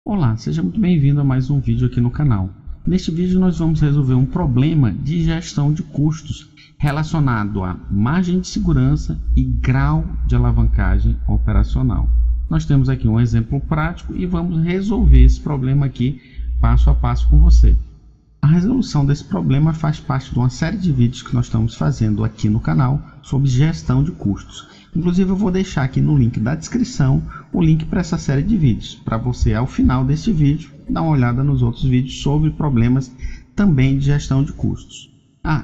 Olá, seja muito bem-vindo a mais um vídeo aqui no canal. Neste vídeo nós vamos resolver um problema de gestão de custos relacionado a margem de segurança e grau de alavancagem operacional. Nós temos aqui um exemplo prático e vamos resolver esse problema aqui passo a passo com você. A resolução desse problema faz parte de uma série de vídeos que nós estamos fazendo aqui no canal sobre gestão de custos. Inclusive eu vou deixar aqui no link da descrição o link para essa série de vídeos, para você ao final deste vídeo dar uma olhada nos outros vídeos sobre problemas também de gestão de custos.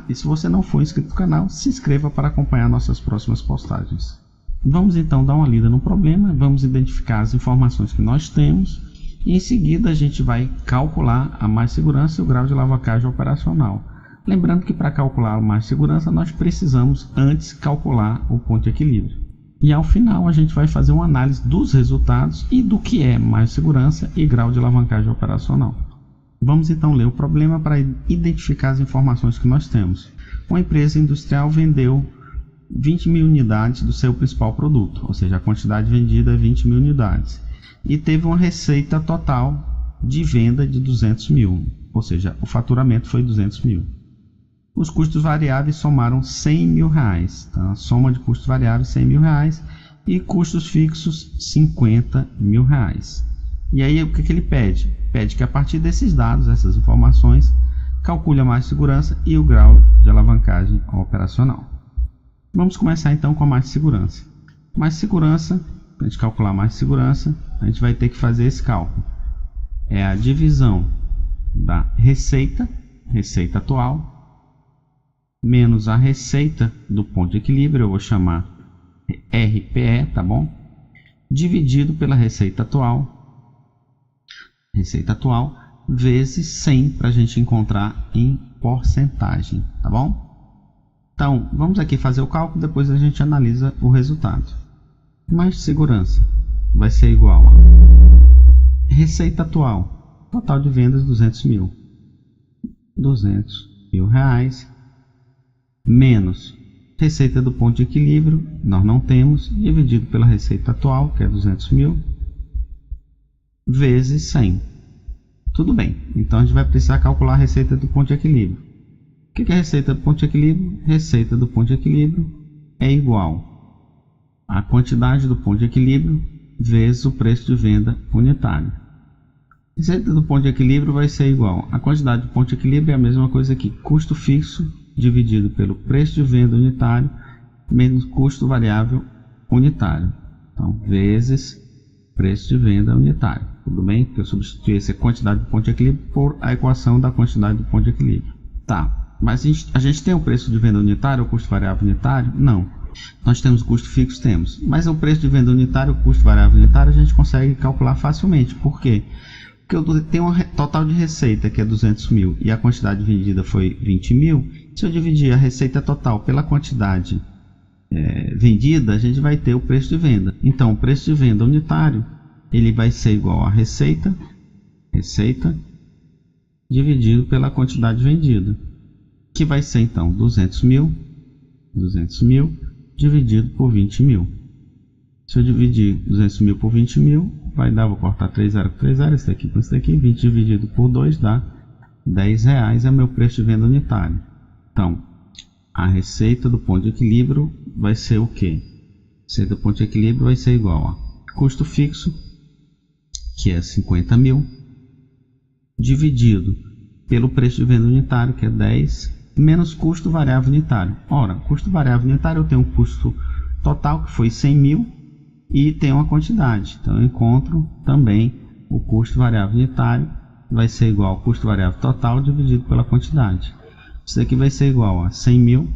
E se você não for inscrito no canal, se inscreva para acompanhar nossas próximas postagens. Vamos então dar uma lida no problema, vamos identificar as informações que nós temos e em seguida a gente vai calcular a margem de segurança e o grau de alavancagem operacional. Lembrando que para calcular a margem de segurança nós precisamos antes calcular o ponto de equilíbrio. E ao final a gente vai fazer uma análise dos resultados e do que é margem de segurança e grau de alavancagem operacional. Vamos então ler o problema para identificar as informações que nós temos. Uma empresa industrial vendeu 20.000 unidades do seu principal produto, ou seja, a quantidade vendida é 20.000 unidades. E teve uma receita total de venda de 200.000, ou seja, o faturamento foi 200.000. Os custos variáveis somaram R$100.000, então a soma de custos variáveis R$100.000 e custos fixos R$50.000. E aí o que ele pede? Pede que a partir desses dados, essas informações, calcule a margem de segurança e o grau de alavancagem operacional. Vamos começar então com a margem de segurança. Margem de segurança, para a gente calcular a margem de segurança, a gente vai ter que fazer esse cálculo. É a divisão da receita atual, menos a receita do ponto de equilíbrio, eu vou chamar RPE, tá bom? Dividido pela receita atual, vezes 100 para a gente encontrar em porcentagem, tá bom? Então, vamos aqui fazer o cálculo, depois a gente analisa o resultado. Margem de segurança vai ser igual a receita atual, total de vendas R$200.000, R$200.000, menos receita do ponto de equilíbrio, nós não temos, dividido pela receita atual, que é 200.000, vezes 100. Tudo bem, então a gente vai precisar calcular a receita do ponto de equilíbrio. O que é a receita do ponto de equilíbrio? Receita do ponto de equilíbrio é igual a quantidade do ponto de equilíbrio vezes o preço de venda unitário. Receita do ponto de equilíbrio vai ser igual a quantidade do ponto de equilíbrio, é a mesma coisa aqui, custo fixo dividido pelo preço de venda unitário menos custo variável unitário. Então, vezes preço de venda unitário. Tudo bem? Porque eu substituí essa quantidade do ponto de equilíbrio por a equação da quantidade do ponto de equilíbrio. Tá, mas a gente tem o preço de venda unitário ou custo variável unitário? Não. Nós temos custo fixo? Temos. Mas o preço de venda unitário ou custo variável unitário a gente consegue calcular facilmente. Por quê? Porque eu tenho um total de receita que é 200.000 e a quantidade vendida foi 20.000. Se eu dividir a receita total pela quantidade vendida, a gente vai ter o preço de venda. Então, o preço de venda unitário ele vai ser igual a receita dividido pela quantidade vendida, que vai ser então 200.000 dividido por 20.000. Se eu dividir 200.000 por 20.000, vai dar, vou cortar 3 zeros com 3 zeros, isso aqui com isso aqui, 20 dividido por 2 dá R$10, é meu preço de venda unitário. Então, a receita do ponto de equilíbrio vai ser o quê? A receita do ponto de equilíbrio vai ser igual a custo fixo, que é 50.000, dividido pelo preço de venda unitário, que é 10, menos custo variável unitário. Ora, custo variável unitário eu tenho um custo total, que foi 100.000, e tem uma quantidade. Então, eu encontro também o custo variável unitário, vai ser igual ao custo variável total dividido pela quantidade. Isso daqui vai ser igual a 100.000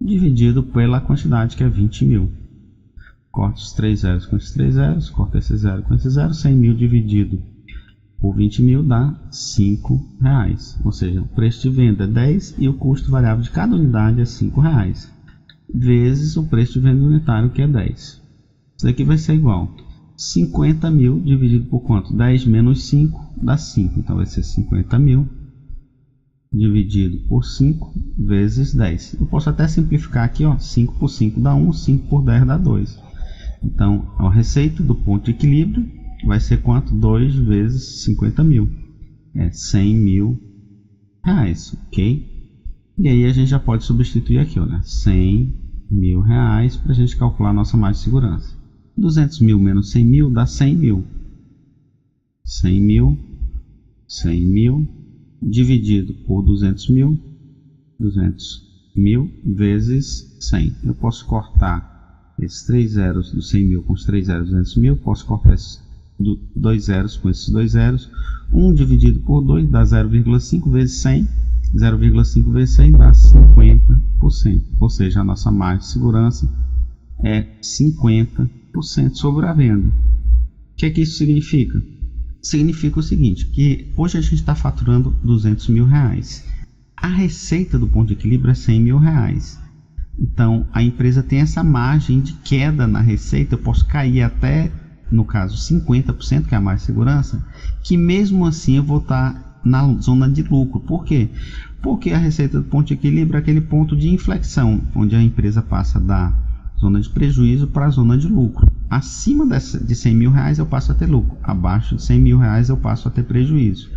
dividido pela quantidade, que é 20.000. Corto os 3 zeros com esses 3 zeros, corto esse zero com esse zero, 100.000 dividido por 20.000 dá R$5. Ou seja, o preço de venda é 10 e o custo variável de cada unidade é R$5, vezes o preço de venda unitário, que é 10. Isso daqui vai ser igual 50.000 dividido por quanto? 10 menos 5 dá 5. Então vai ser 50.000 dividido por 5 vezes 10. Eu posso até simplificar aqui, ó, 5 por 5 dá 1, 5 por 10 dá 2. Então, a receita do ponto de equilíbrio vai ser quanto? 2 vezes 50 mil. É 100 mil reais, ok? E aí a gente já pode substituir aqui, olha, 100 mil reais para a gente calcular a nossa margem de segurança. 200 mil menos 100 mil dá 100 mil. 100 mil, 100 mil, dividido por 200 mil, 200 mil vezes 100. Eu posso cortar esses 3 zeros do 100 mil com os 3 zeros 200 mil, posso cortar esses 2 zeros com esses 2 zeros. 1 dividido por 2 dá 0,5 vezes 100. 0,5 vezes 100 dá 50%. Ou seja, a nossa margem de segurança é 50% sobre a venda. O que é que isso significa? Significa o seguinte, que hoje a gente está faturando 200 mil reais. A receita do ponto de equilíbrio é 100 mil reais. Então, a empresa tem essa margem de queda na receita. Eu posso cair até, no caso, 50%, que é a margem de segurança, que mesmo assim eu vou estar na zona de lucro. Por quê? Porque a receita do ponto de equilíbrio é aquele ponto de inflexão, onde a empresa passa da zona de prejuízo para a zona de lucro. Acima de 100 mil reais eu passo a ter lucro, abaixo de 100 mil reais eu passo a ter prejuízo.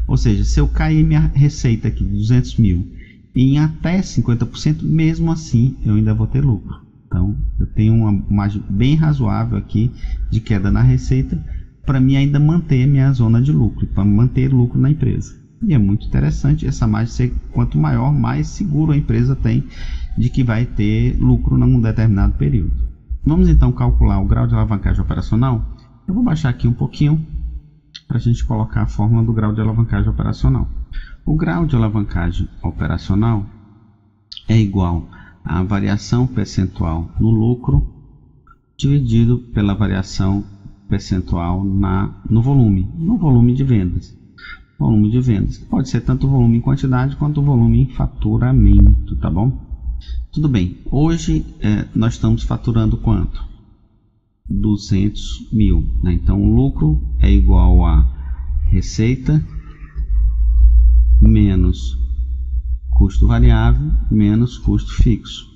Ou seja, se eu cair minha receita aqui de 200 mil em até 50%, mesmo assim eu ainda vou ter lucro. Então eu tenho uma margem bem razoável aqui de queda na receita para mim ainda manter minha zona de lucro, para manter lucro na empresa. E é muito interessante essa margem ser quanto maior, mais seguro a empresa tem de que vai ter lucro num determinado período. Vamos então calcular o grau de alavancagem operacional. Eu vou baixar aqui um pouquinho para a gente colocar a fórmula do grau de alavancagem operacional. O grau de alavancagem operacional é igual à variação percentual no lucro dividido pela variação percentual no volume de vendas. Volume de vendas pode ser tanto volume em quantidade quanto volume em faturamento, tá bom? Tudo bem, hoje nós estamos faturando quanto? 200 mil, né? Então o lucro é igual a receita menos custo variável menos custo fixo.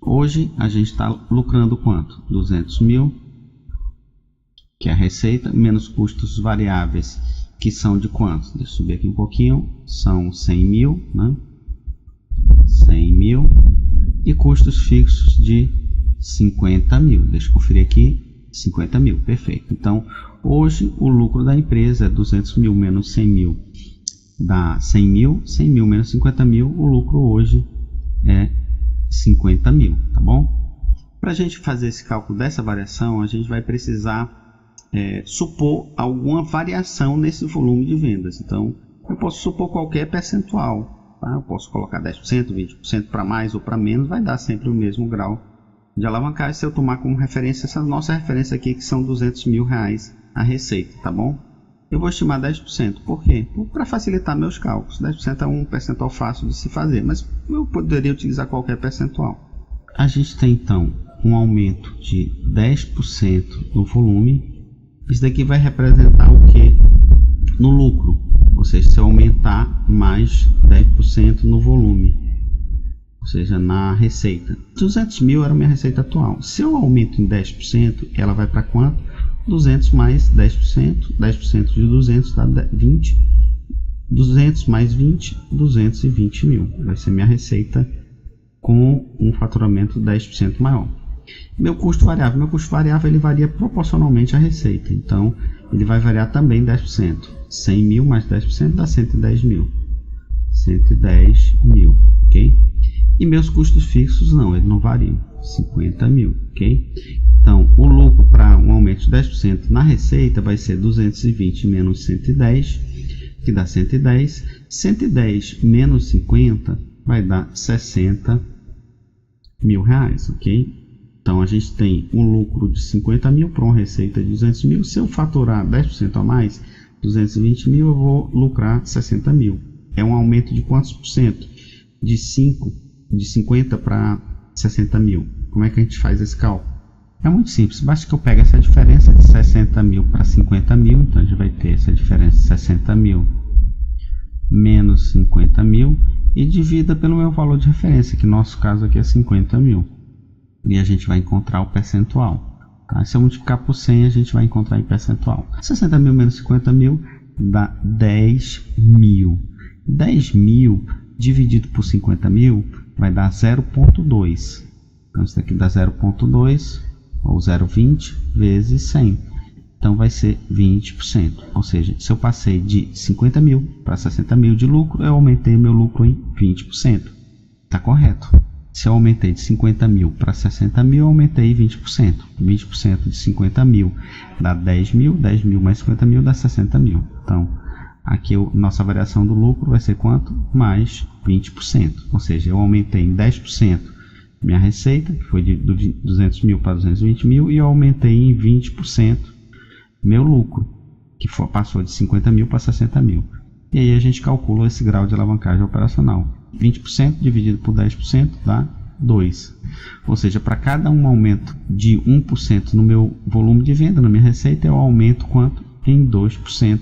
Hoje a gente está lucrando quanto? 200 mil, que é a receita, menos custos variáveis, que são de quanto? Deixa eu subir aqui um pouquinho, são 100 mil, né? 100 mil, e custos fixos de 50 mil. Deixa eu conferir aqui, 50 mil, perfeito. Então, hoje o lucro da empresa é 200 mil menos 100 mil, dá 100 mil, 100 mil menos 50 mil, o lucro hoje é 50 mil, tá bom? Para a gente fazer esse cálculo dessa variação, a gente vai precisar supor alguma variação nesse volume de vendas. Então, eu posso supor qualquer percentual, tá? Eu posso colocar 10%, 20% para mais ou para menos, vai dar sempre o mesmo grau de alavancagem se eu tomar como referência essa nossa referência aqui, que são 200 mil reais a receita, tá bom? Eu vou estimar 10%, por quê? Para facilitar meus cálculos. 10% é um percentual fácil de se fazer, mas eu poderia utilizar qualquer percentual. A gente tem então um aumento de 10% no volume. Isso daqui vai representar o que? No lucro, ou seja, se eu aumentar mais 10% no volume, ou seja, na receita. 200 mil era a minha receita atual. Se eu aumento em 10%, ela vai para quanto? 200 mais 10%, 10% de 200 dá 20, 200 mais 20, 220 mil. Vai ser minha receita com um faturamento 10% maior. Meu custo variável ele varia proporcionalmente à receita, então ele vai variar também 10%. 100 mil mais 10% dá 110 mil. 110 mil, ok? E meus custos fixos não, eles não variam. 50 mil, ok? Então, o lucro para um aumento de 10% na receita vai ser 220 menos 110, que dá 110. 110 menos 50 vai dar 60 mil reais, ok? Então, a gente tem um lucro de 50 mil para uma receita de 200 mil. Se eu faturar 10% a mais, 220 mil, eu vou lucrar 60 mil. É um aumento de quantos por cento? De 50 para 60 mil. Como é que a gente faz esse cálculo? É muito simples, basta que eu pegue essa diferença de 60 mil para 50 mil. Então, a gente vai ter essa diferença de 60 mil menos 50 mil e divida pelo meu valor de referência, que no nosso caso aqui é 50 mil. E a gente vai encontrar o percentual. Tá? Se eu multiplicar por 100, a gente vai encontrar em percentual. 60 mil menos 50 mil dá 10 mil. 10 mil dividido por 50 mil vai dar 0,2. Então isso aqui dá 0,2 ou 0,20 vezes 100. Então vai ser 20%. Ou seja, se eu passei de 50 mil para 60 mil de lucro, eu aumentei meu lucro em 20%. Está correto. Se eu aumentei de 50 mil para 60 mil, eu aumentei 20%. 20% de 50 mil dá 10 mil. 10 mil mais 50 mil dá 60 mil. Então, aqui nossa variação do lucro vai ser quanto? Mais 20%. Ou seja, eu aumentei em 10% minha receita, que foi de 200 mil para 220 mil, e eu aumentei em 20% meu lucro, que passou de 50 mil para 60 mil. E aí a gente calcula esse grau de alavancagem operacional. 20% dividido por 10% dá 2. Ou seja, para cada um aumento de 1% no meu volume de venda, na minha receita, eu aumento quanto? Em 2%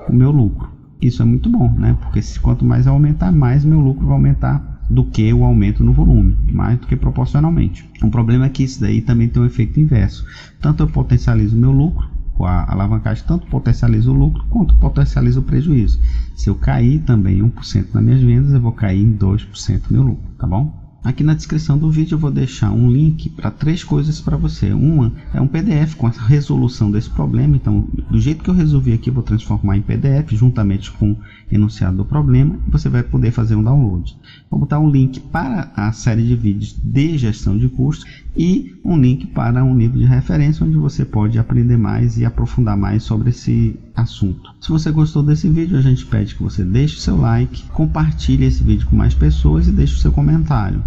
o meu lucro. Isso é muito bom, né? Porque quanto mais eu aumentar, mais meu lucro vai aumentar do que o aumento no volume, mais do que proporcionalmente. O problema é que isso daí também tem um efeito inverso. Tanto eu potencializo o meu lucro, a alavancagem tanto potencializa o lucro quanto potencializa o prejuízo. Se eu cair também 1% nas minhas vendas, eu vou cair em 2% do meu lucro, tá bom? Aqui na descrição do vídeo eu vou deixar um link para 3 coisas para você. Uma é um PDF com a resolução desse problema. Então, do jeito que eu resolvi aqui, eu vou transformar em PDF juntamente com o enunciado do problema, e você vai poder fazer um download. Vou botar um link para a série de vídeos de gestão de custos e um link para um livro de referência onde você pode aprender mais e aprofundar mais sobre esse assunto. Se você gostou desse vídeo, a gente pede que você deixe o seu like, compartilhe esse vídeo com mais pessoas e deixe o seu comentário.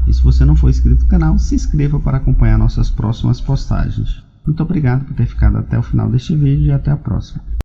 E se você não for inscrito no canal, se inscreva para acompanhar nossas próximas postagens. Muito obrigado por ter ficado até o final deste vídeo e até a próxima.